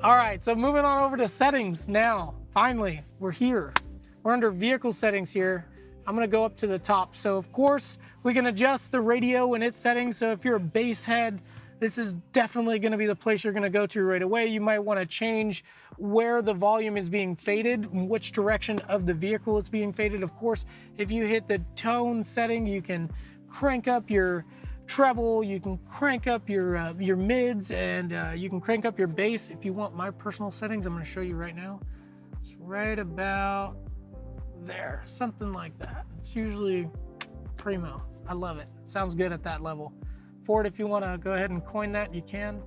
All right, so moving on over to settings now. Finally, we're here. We're under vehicle settings here. I'm gonna go up to the top. So of course, we can adjust the radio and its settings. So if you're a bass head, this is definitely gonna be the place you're gonna go to right away. You might wanna change where the volume is being faded, which direction of the vehicle it's being faded. Of course, if you hit the tone setting, you can crank up your treble, you can crank up your mids, and you can crank up your bass. If you want my personal settings, I'm gonna show you right now. It's right about there, something like that. It's usually primo. I love it. Sounds good at that level. Ford, if you wanna go ahead and coin that, you can.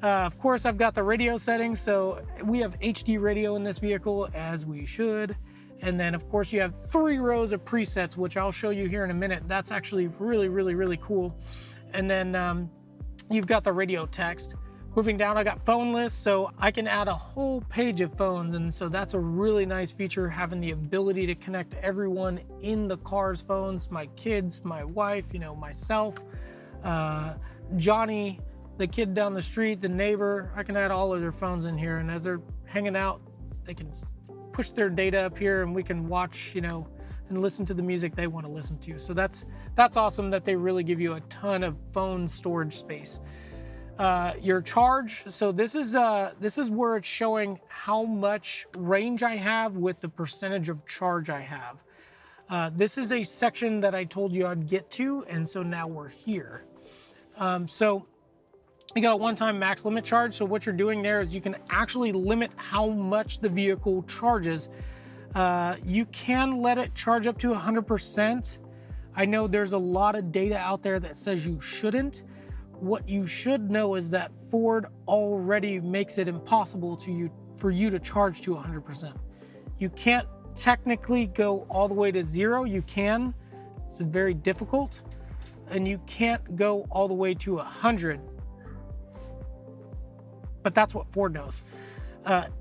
Of course, I've got the radio settings, so we have HD radio in this vehicle, as we should. And then of course you have 3 rows of presets, which I'll show you here in a minute. That's actually really cool. And then you've got the radio text. Moving down, I got phone lists, so I can add a whole page of phones. And so that's a really nice feature, having the ability to connect everyone in the car's phones, my kids, my wife, you know, myself, Johnny, the kid down the street, the neighbor. I can add all of their phones in here. And as they're hanging out, they can push their data up here and we can watch, you know, and listen to the music they want to listen to. So that's awesome that they really give you a ton of phone storage space. Your charge, so this is where it's showing how much range I have with the percentage of charge I have. This is a section that I told you I'd get to, and so now we're here. So you got a one-time max limit charge. So what you're doing there is you can actually limit how much the vehicle charges. You can let it charge up to 100%. I know there's a lot of data out there that says you shouldn't. What you should know is that Ford already makes it impossible for you to charge to 100%. You can't technically go all the way to 0. You can, it's very difficult. And you can't go all the way to 100. But that's what Ford knows.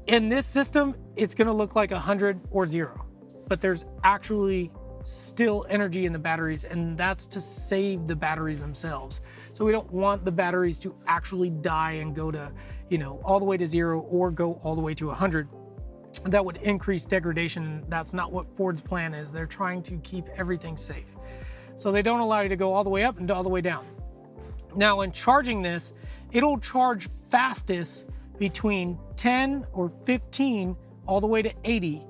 In this system, it's gonna look like 100 or 0, but there's actually still energy in the batteries, and that's to save the batteries themselves. So we don't want the batteries to actually die and go to, you know, all the way to 0 or go all the way to 100. That would increase degradation. That's not what Ford's plan is. They're trying to keep everything safe. So they don't allow you to go all the way up and all the way down. Now in charging this, it'll charge fastest between 10 or 15 all the way to 80.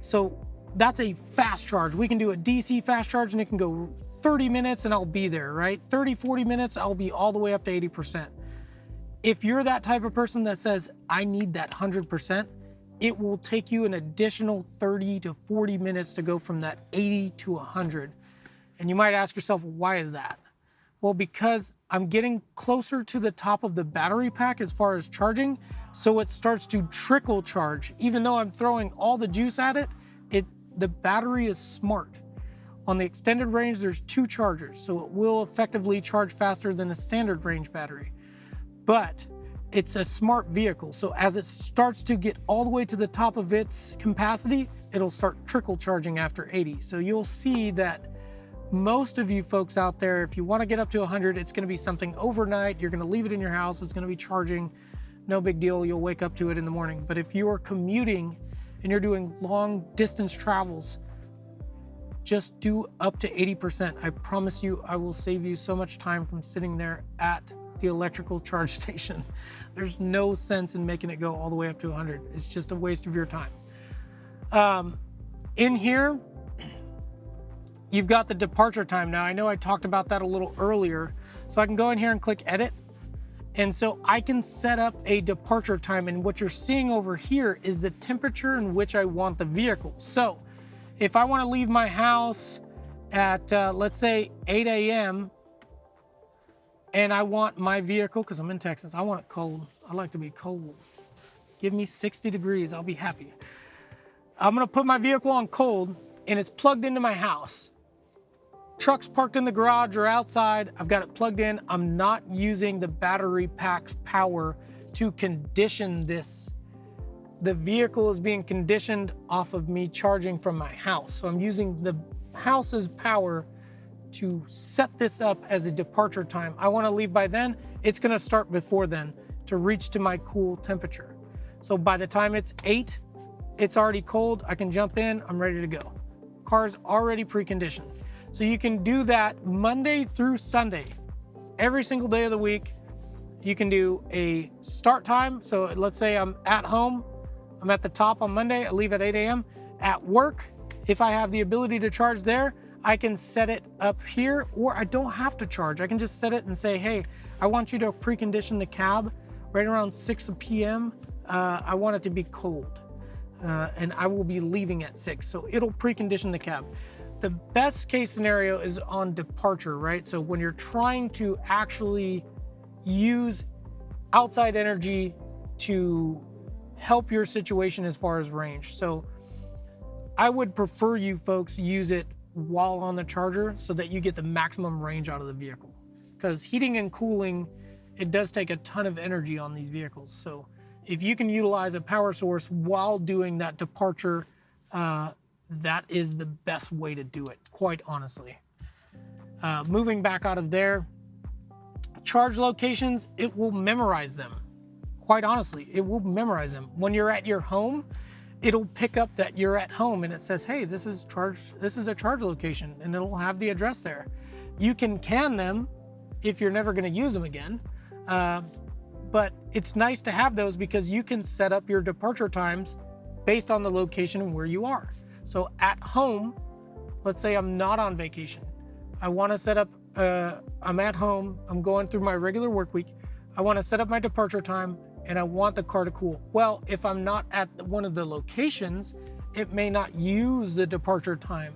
So that's a fast charge. We can do a DC fast charge and it can go 30 minutes and I'll be there, right? 30, 40 minutes, I'll be all the way up to 80%. If you're that type of person that says, I need that 100%, it will take you an additional 30 to 40 minutes to go from that 80 to 100. And you might ask yourself, why is that? Well, because I'm getting closer to the top of the battery pack as far as charging, so it starts to trickle charge. Even though I'm throwing all the juice at it, the battery is smart. On the extended range, there's 2 chargers, so it will effectively charge faster than a standard range battery. But it's a smart vehicle, so as it starts to get all the way to the top of its capacity, it'll start trickle charging after 80. So you'll see that most of you folks out there, if you want to get up to 100, it's going to be something overnight. You're going to leave it in your house. It's going to be charging. No big deal. You'll wake up to it in the morning. But if you're commuting and you're doing long distance travels, just do up to 80%. I promise you, I will save you so much time from sitting there at the electrical charge station. There's no sense in making it go all the way up to 100. It's just a waste of your time. In here, you've got the departure time. Now, I know I talked about that a little earlier, so I can go in here and click edit. And so I can set up a departure time, and what you're seeing over here is the temperature in which I want the vehicle. So if I want to leave my house at, let's say 8 a.m. and I want my vehicle, because I'm in Texas, I want it cold. I like to be cold. Give me 60 degrees, I'll be happy. I'm gonna put my vehicle on cold, and it's plugged into my house. Truck's parked in the garage or outside, I've got it plugged in. I'm not using the battery pack's power to condition this. The vehicle is being conditioned off of me charging from my house. So I'm using the house's power to set this up as a departure time. I want to leave by then, it's going to start before then to to reach to my cool temperature. So by the time it's 8, it's already cold. I can jump in, I'm ready to go. Car's already preconditioned. So you can do that Monday through Sunday, every single day of the week. You can do a start time. So let's say I'm at home, I'm at the top on Monday, I leave at 8 a.m. At work, if I have the ability to charge there, I can set it up here, or I don't have to charge. I can just set it and say, hey, I want you to precondition the cab right around 6 p.m. I want it to be cold. And I will be leaving at 6. So it'll precondition the cab. The best case scenario is on departure, right? So when you're trying to actually use outside energy to help your situation as far as range. So I would prefer you folks use it while on the charger so that you get the maximum range out of the vehicle. Because heating and cooling, it does take a ton of energy on these vehicles. So if you can utilize a power source while doing that departure, that is the best way to do it, quite honestly. Moving back out of there, charge locations, it will memorize them. Quite honestly, it will memorize them. When you're at your home, it'll pick up that you're at home and it says, hey, this is a charge location, and it'll have the address there. You can can them if you're never gonna use them again. But it's nice to have those because you can set up your departure times based on the location and where you are. So at home, let's say I'm not on vacation. I wanna set up, I'm at home, I'm going through my regular work week. I wanna set up my departure time and I want the car to cool. Well, if I'm not at one of the locations, it may not use the departure time,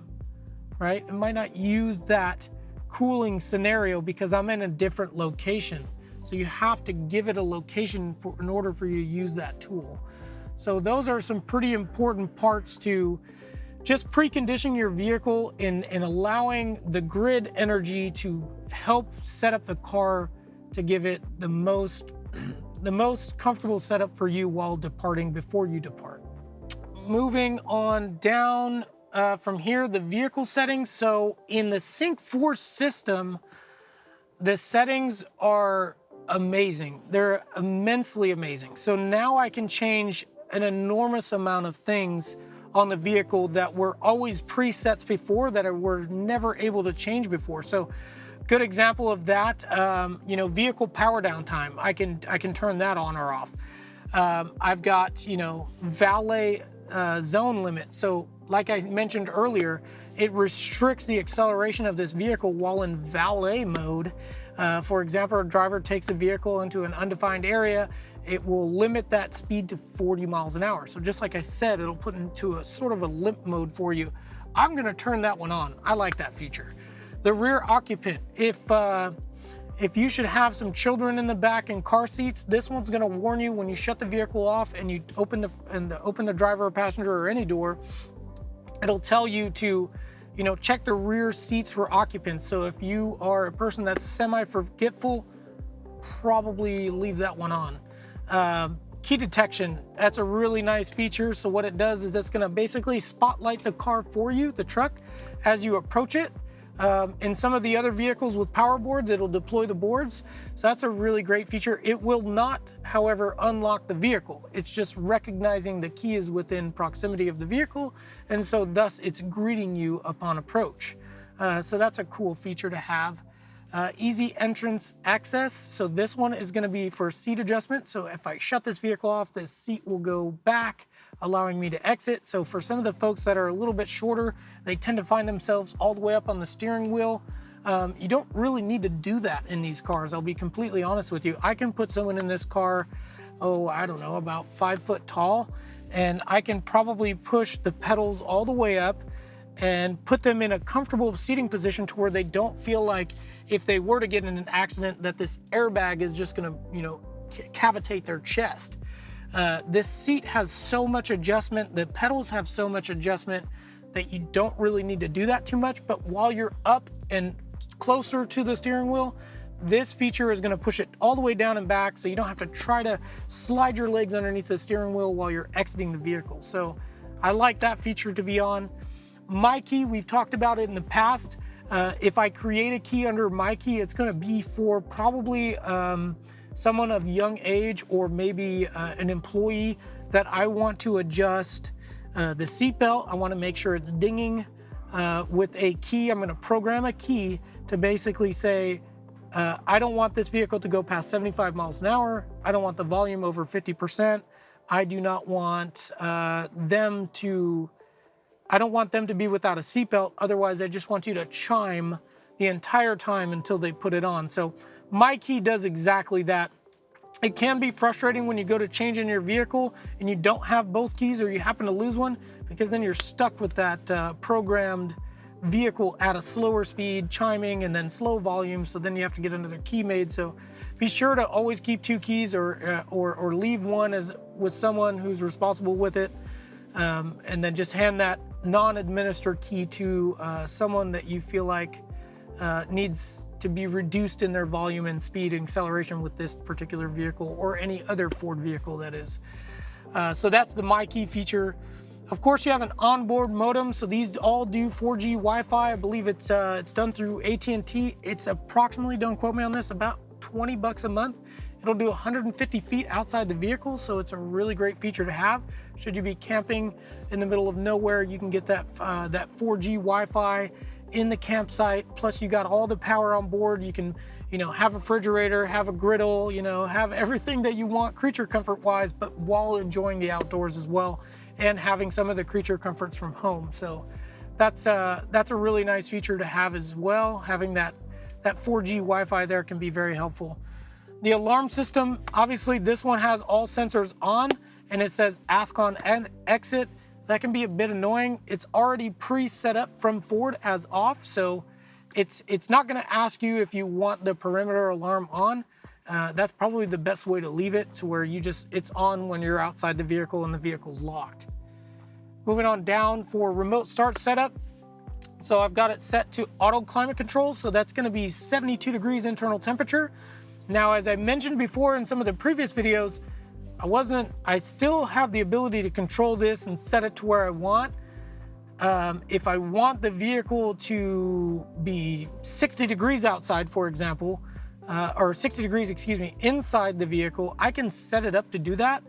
right? It might not use that cooling scenario because I'm in a different location. So you have to give it a location in order for you to use that tool. So those are some pretty important parts to just preconditioning your vehicle and allowing the grid energy to help set up the car to give it the most comfortable setup for you while departing before you depart. Moving on down from here, the vehicle settings. So in the Sync 4 system, the settings are amazing. They're immensely amazing. So now I can change an enormous amount of things on the vehicle that were always presets before that were never able to change before. So good example of that, vehicle power down time. I can turn that on or off. I've got, valet zone limit. So like I mentioned earlier, it restricts the acceleration of this vehicle while in valet mode. For example, a driver takes the vehicle into an undefined area, it will limit that speed to 40 miles an hour. So just like I said, it'll put into a sort of a limp mode for you. I'm gonna turn that one on. I like that feature. The rear occupant, if you should have some children in the back in car seats, this one's gonna warn you when you shut the vehicle off and you open the driver or passenger or any door, it'll tell you to check the rear seats for occupants. So if you are a person that's semi-forgetful, probably leave that one on. Key detection, that's a really nice feature. So what it does is it's gonna basically spotlight the car for you, the truck, as you approach it. In some of the other vehicles with power boards, it'll deploy the boards. So that's a really great feature. It will not, however, unlock the vehicle. It's just recognizing the key is within proximity of the vehicle. And so thus it's greeting you upon approach. So that's a cool feature to have. Easy entrance access. So this one is gonna be for seat adjustment. So if I shut this vehicle off, this seat will go back, allowing me to exit. So for some of the folks that are a little bit shorter, they tend to find themselves all the way up on the steering wheel. You don't really need to do that in these cars. I'll be completely honest with you. I can put someone in this car, I don't know, about 5 foot tall, and I can probably push the pedals all the way up and put them in a comfortable seating position to where they don't feel like if they were to get in an accident that this airbag is just gonna, cavitate their chest. This seat has so much adjustment, the pedals have so much adjustment that you don't really need to do that too much, but while you're up and closer to the steering wheel, this feature is gonna push it all the way down and back so you don't have to try to slide your legs underneath the steering wheel while you're exiting the vehicle. So I like that feature to be on. My key, we've talked about it in the past. If I create a key under my key, it's gonna be for probably someone of young age or maybe an employee that I want to adjust the seatbelt. I want to make sure it's dinging with a key. I'm going to program a key to basically say, I don't want this vehicle to go past 75 miles an hour. I don't want the volume over 50%. I do not want them to be without a seatbelt. Otherwise, I just want you to chime the entire time until they put it on. So my key does exactly that. It can be frustrating when you go to change in your vehicle and you don't have both keys, or you happen to lose one, because then you're stuck with that programmed vehicle at a slower speed, chiming, and then slow volume. So then you have to get another key made. So be sure to always keep 2 keys, or leave one as with someone who's responsible with it, and then just hand that non-administered key to someone that you feel like needs to be reduced in their volume and speed and acceleration with this particular vehicle, or any other Ford vehicle that is. So that's the My Key feature. Of course, you have an onboard modem. So these all do 4G Wi-Fi. I believe it's done through AT&T. It's approximately, don't quote me on this, about $20 a month. It'll do 150 feet outside the vehicle, so it's a really great feature to have. Should you be camping in the middle of nowhere, you can get that 4G Wi-Fi in the campsite. Plus, you got all the power on board. You can, have a refrigerator, have a griddle, have everything that you want creature comfort wise, but while enjoying the outdoors as well, and having some of the creature comforts from home. So that's a really nice feature to have as well. Having that 4G Wi-Fi there can be very helpful. The alarm system, obviously this one has all sensors on, and it says ask on and exit. That can be a bit annoying. It's already pre-set up from Ford as off, so it's not gonna ask you if you want the perimeter alarm on. That's probably the best way to leave it, to where it's on when you're outside the vehicle and the vehicle's locked. Moving on down for remote start setup. So I've got it set to auto climate control, so that's gonna be 72 degrees internal temperature. Now, as I mentioned before in some of the previous videos, I still have the ability to control this and set it to where I want. If I want the vehicle to be 60 degrees outside, for example, or 60 degrees, inside the vehicle, I can set it up to do that.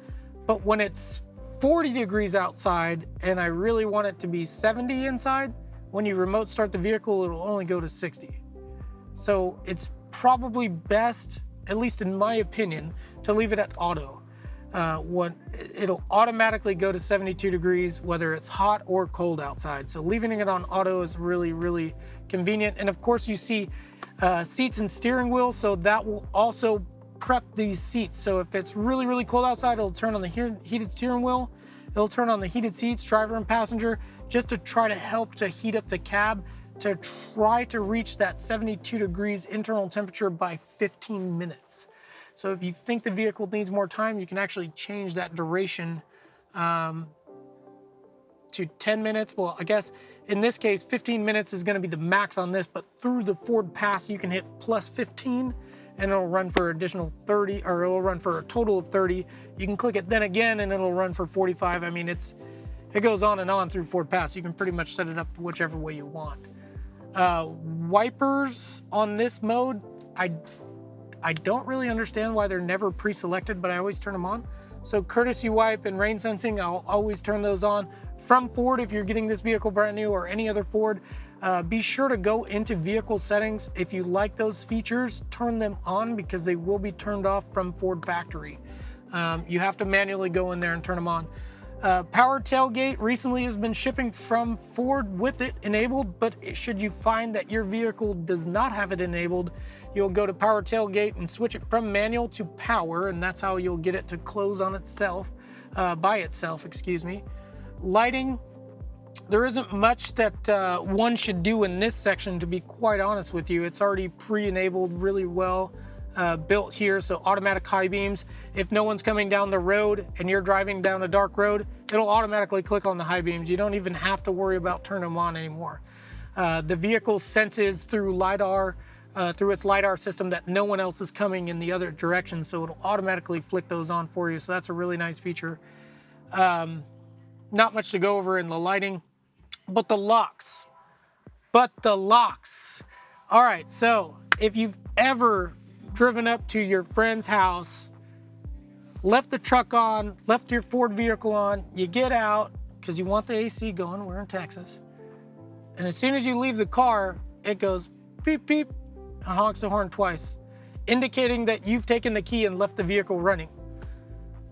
But when it's 40 degrees outside and I really want it to be 70 inside, when you remote start the vehicle, it'll only go to 60. So it's probably best, at least in my opinion, to leave it at auto. It'll automatically go to 72 degrees, whether it's hot or cold outside. So leaving it on auto is really, really convenient. And of course you see seats and steering wheel, so that will also prep these seats. So if it's really, really cold outside, it'll turn on the heated steering wheel. It'll turn on the heated seats, driver and passenger, just to try to help to heat up the cab, to try to reach that 72 degrees internal temperature by 15 minutes. So if you think the vehicle needs more time, you can actually change that duration to 10 minutes. Well, I guess in this case, 15 minutes is gonna be the max on this, but through the Ford Pass, you can hit plus 15 and it'll run for additional 30, or it'll run for a total of 30. You can click it then again and it'll run for 45. I mean, it goes on and on through Ford Pass. You can pretty much set it up whichever way you want. Wipers on this mode, I don't really understand why they're never pre-selected, but I always turn them on. So courtesy wipe and rain sensing, I'll always turn those on. From Ford, if you're getting this vehicle brand new, or any other Ford, be sure to go into vehicle settings. If you like those features, turn them on, because they will be turned off from Ford factory. You have to manually go in there and turn them on. Power tailgate recently has been shipping from Ford with it enabled, but should you find that your vehicle does not have it enabled, you'll go to power tailgate and switch it from manual to power, and that's how you'll get it to close on itself, by itself, Lighting, there isn't much that one should do in this section, to be quite honest with you. It's already pre-enabled really well. Built here, so automatic high beams. If no one's coming down the road and you're driving down a dark road, it'll automatically click on the high beams. You don't even have to worry about turning them on anymore. The vehicle senses through LiDAR, through its LiDAR system, that no one else is coming in the other direction, so it'll automatically flick those on for you. So that's a really nice feature. Not much to go over in the lighting, but the locks. All right, so if you've ever driven up to your friend's house, left the truck on, left your Ford vehicle on, you get out because you want the AC going, we're in Texas. And as soon as you leave the car, it goes beep, beep, and honks the horn twice, indicating that you've taken the key and left the vehicle running.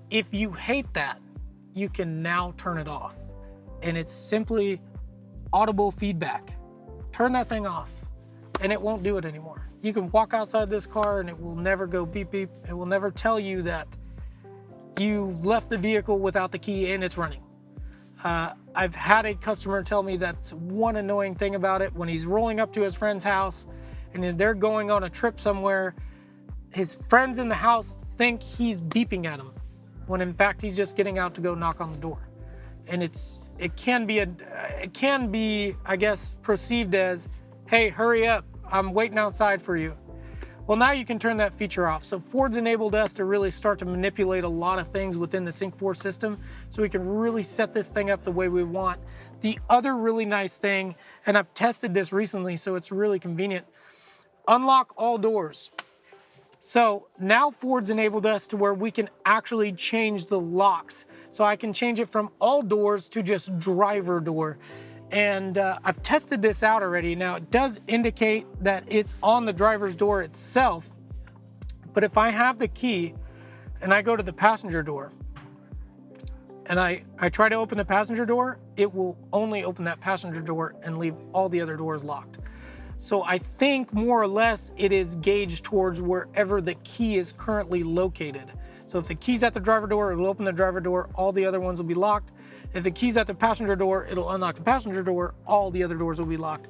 If you hate that, you can now turn it off. And it's simply audible feedback. Turn that thing off and it won't do it anymore. You can walk outside this car and it will never go beep, beep. It will never tell you that you've left the vehicle without the key and it's running. I've had a customer tell me that's one annoying thing about it. When he's rolling up to his friend's house and then they're going on a trip somewhere, his friends in the house think he's beeping at them, when in fact he's just getting out to go knock on the door. And it can be, I guess, perceived as, hey, hurry up, I'm waiting outside for you. Well, now you can turn that feature off. So Ford's enabled us to really start to manipulate a lot of things within the Sync 4 system, so we can really set this thing up the way we want. The other really nice thing, and I've tested this recently, so it's really convenient, unlock all doors. So now Ford's enabled us to where we can actually change the locks. So I can change it from all doors to just driver door. And I've tested this out already. Now it does indicate that it's on the driver's door itself, but if I have the key and I go to the passenger door and I try to open the passenger door, it will only open that passenger door and leave all the other doors locked. So I think more or less it is gauged towards wherever the key is currently located. So if the key's at the driver door, it'll open the driver door, all the other ones will be locked. If the key's at the passenger door, it'll unlock the passenger door, all the other doors will be locked.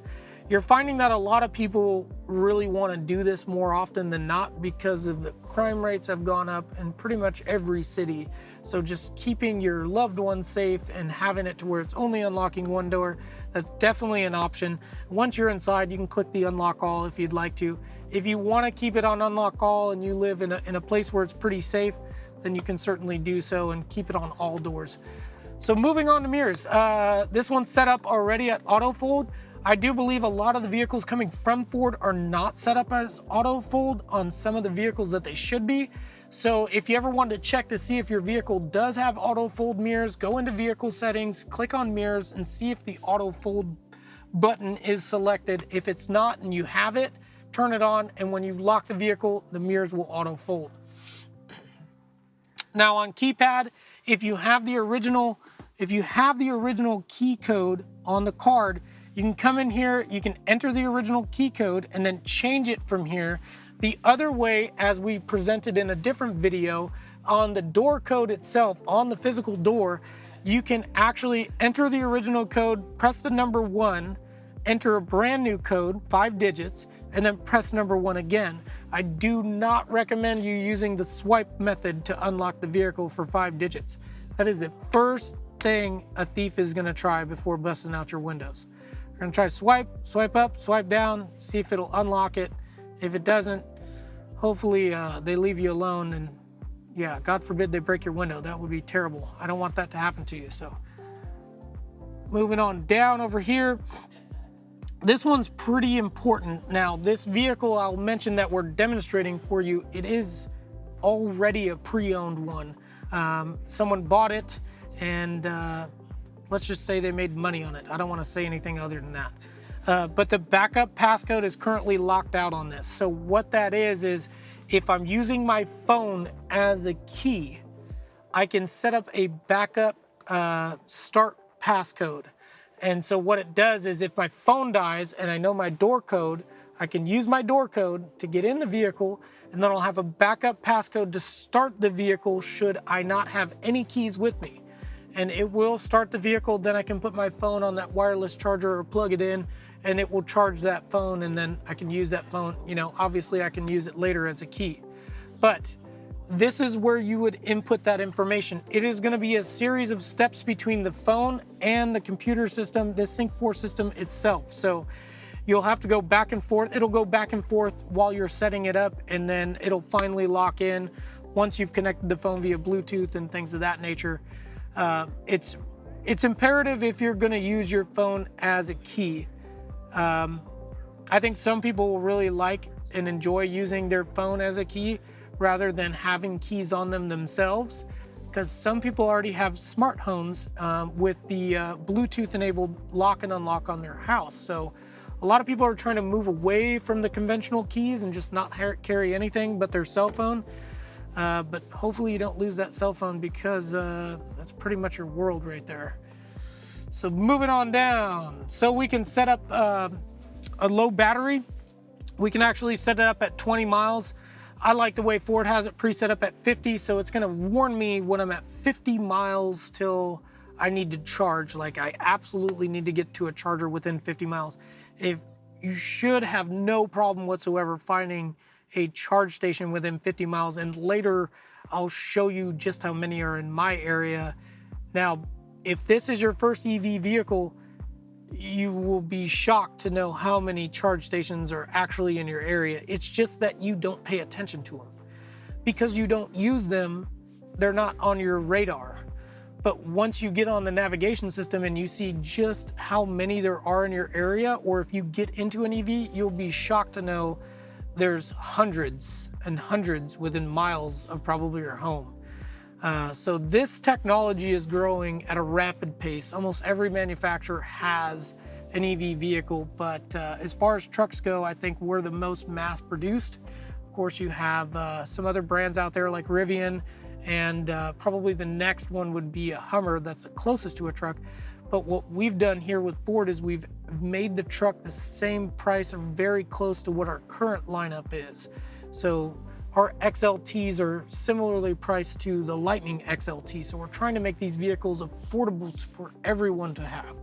You're finding that a lot of people really want to do this more often than not because of the crime rates have gone up in pretty much every city. So just keeping your loved ones safe and having it to where it's only unlocking one door, that's definitely an option. Once you're inside, you can click the unlock all if you'd like to. If you want to keep it on unlock all and you live in a place where it's pretty safe, then you can certainly do so and keep it on all doors. So moving on to mirrors, this one's set up already at auto fold. I do believe a lot of the vehicles coming from Ford are not set up as auto fold on some of the vehicles that they should be. So if you ever wanted to check to see if your vehicle does have auto fold mirrors, go into vehicle settings, click on mirrors and see if the auto fold button is selected. If it's not and you have it, turn it on, and when you lock the vehicle, the mirrors will auto fold. Now on keypad, if you have the original key code on the card, you can come in here, you can enter the original key code and then change it from here. The other way, as we presented in a different video, on the door code itself, on the physical door, you can actually enter the original code, press the number 1, enter a brand new code, 5 digits, and then press number 1 again. I do not recommend you using the swipe method to unlock the vehicle for 5 digits. That is the first thing a thief is gonna try before busting out your windows. They're gonna try to swipe up, swipe down, see if it'll unlock it. If it doesn't, hopefully they leave you alone, and yeah, God forbid they break your window. That would be terrible. I don't want that to happen to you. So moving on down over here, this one's pretty important. Now this vehicle, I'll mention that we're demonstrating for you, it is already a pre-owned one. Someone bought it and let's just say they made money on it. I don't want to say anything other than that. But the backup passcode is currently locked out on this. So what that is if I'm using my phone as a key, I can set up a backup start passcode. And so what it does is if my phone dies and I know my door code, I can use my door code to get in the vehicle, and then I'll have a backup passcode to start the vehicle should I not have any keys with me. And it will start the vehicle, then I can put my phone on that wireless charger or plug it in, and it will charge that phone, and then I can use that phone. You know, obviously I can use it later as a key. But this is where you would input that information. It is going to be a series of steps between the phone and the computer system, the Sync 4 system itself. So you'll have to go back and forth. It'll go back and forth while you're setting it up, and then it'll finally lock in once you've connected the phone via Bluetooth and things of that nature. It's imperative if you're going to use your phone as a key. I think some people will really like and enjoy using their phone as a key rather than having keys on them themselves, because some people already have smart homes with the Bluetooth enabled lock and unlock on their house. So a lot of people are trying to move away from the conventional keys and just not carry anything but their cell phone. But hopefully you don't lose that cell phone, because that's pretty much your world right there. So moving on down, so we can set up a low battery. We can actually set it up at 20 miles. I like the way Ford has it preset up at 50, so it's gonna warn me when I'm at 50 miles till I need to charge. Like, I absolutely need to get to a charger within 50 miles. If you should have no problem whatsoever finding a charge station within 50 miles, and later I'll show you just how many are in my area. Now, if this is your first EV vehicle, you will be shocked to know how many charge stations are actually in your area. It's just that you don't pay attention to them. Because you don't use them, they're not on your radar. But once you get on the navigation system and you see just how many there are in your area, or if you get into an EV, you'll be shocked to know there's hundreds and hundreds within miles of probably your home. So this technology is growing at a rapid pace. Almost every manufacturer has an EV vehicle, but as far as trucks go, I think we're the most mass produced. Of course, you have some other brands out there like Rivian, and probably the next one would be a Hummer that's the closest to a truck. But what we've done here with Ford is we've made the truck the same price or very close to what our current lineup is. So our XLTs are similarly priced to the Lightning XLT. So we're trying to make these vehicles affordable for everyone to have.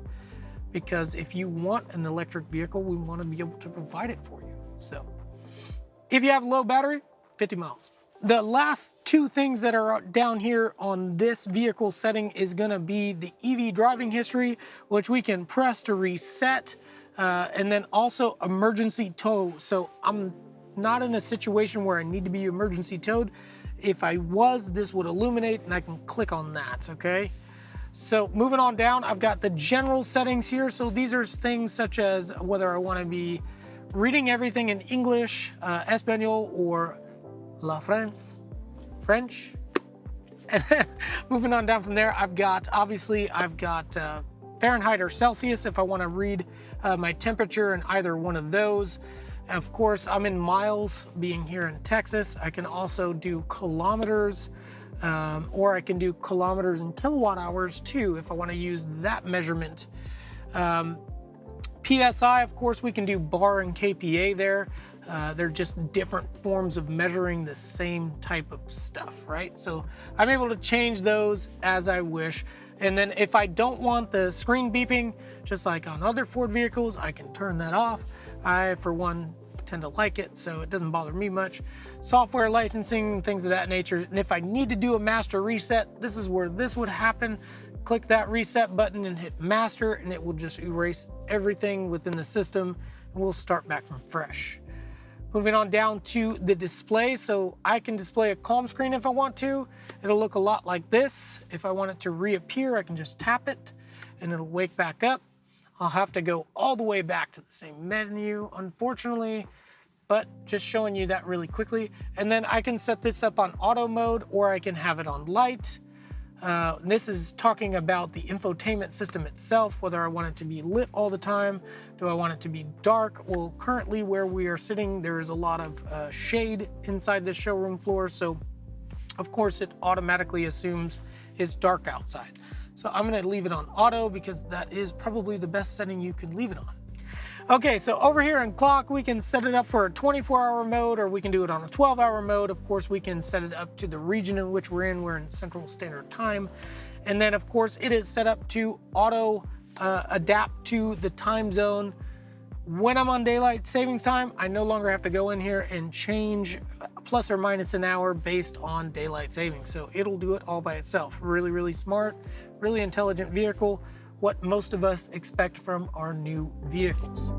Because if you want an electric vehicle, we want to be able to provide it for you. So if you have a low battery, 50 miles. The last two things that are down here on this vehicle setting is going to be the EV driving history, which we can press to reset, and then also emergency tow. So I'm not in a situation where I need to be emergency towed. If I was, this would illuminate and I can click on that, okay? So moving on down, I've got the general settings here. So these are things such as whether I want to be reading everything in English, Espanol, or La France, French. And then moving on down from there, I've got Fahrenheit or Celsius if I want to read my temperature in either one of those. Of course, I'm in miles, being here in Texas. I can also do kilometers, or I can do kilometers and kilowatt hours too if I want to use that measurement. PSI, of course, we can do bar and kPa there. They're just different forms of measuring the same type of stuff, right? So I'm able to change those as I wish. And then if I don't want the screen beeping, just like on other Ford vehicles, I can turn that off. I, for one, tend to like it, so it doesn't bother me much. Software licensing, things of that nature. And if I need to do a master reset, this is where this would happen. Click that reset button and hit master, and it will just erase everything within the system, and we'll start back from fresh. Moving on down to the display, so I can display a calm screen if I want to. It'll look a lot like this. If I want it to reappear, I can just tap it, and it'll wake back up. I'll have to go all the way back to the same menu, unfortunately, but just showing you that really quickly. And then I can set this up on auto mode, or I can have it on light. This is talking about the infotainment system itself, whether I want it to be lit all the time. Do I want it to be dark? Well, currently where we are sitting, there's a lot of shade inside the showroom floor. So of course it automatically assumes it's dark outside. So I'm gonna leave it on auto because that is probably the best setting you can leave it on. Okay, so over here in clock, we can set it up for a 24-hour mode, or we can do it on a 12-hour mode. Of course, we can set it up to the region in which we're in. We're in Central Standard Time. And then, of course, it is set up to auto adapt to the time zone. When I'm on daylight savings time, I no longer have to go in here and change plus or minus an hour based on daylight savings. So it'll do it all by itself. Really, really smart, really intelligent vehicle. What most of us expect from our new vehicles.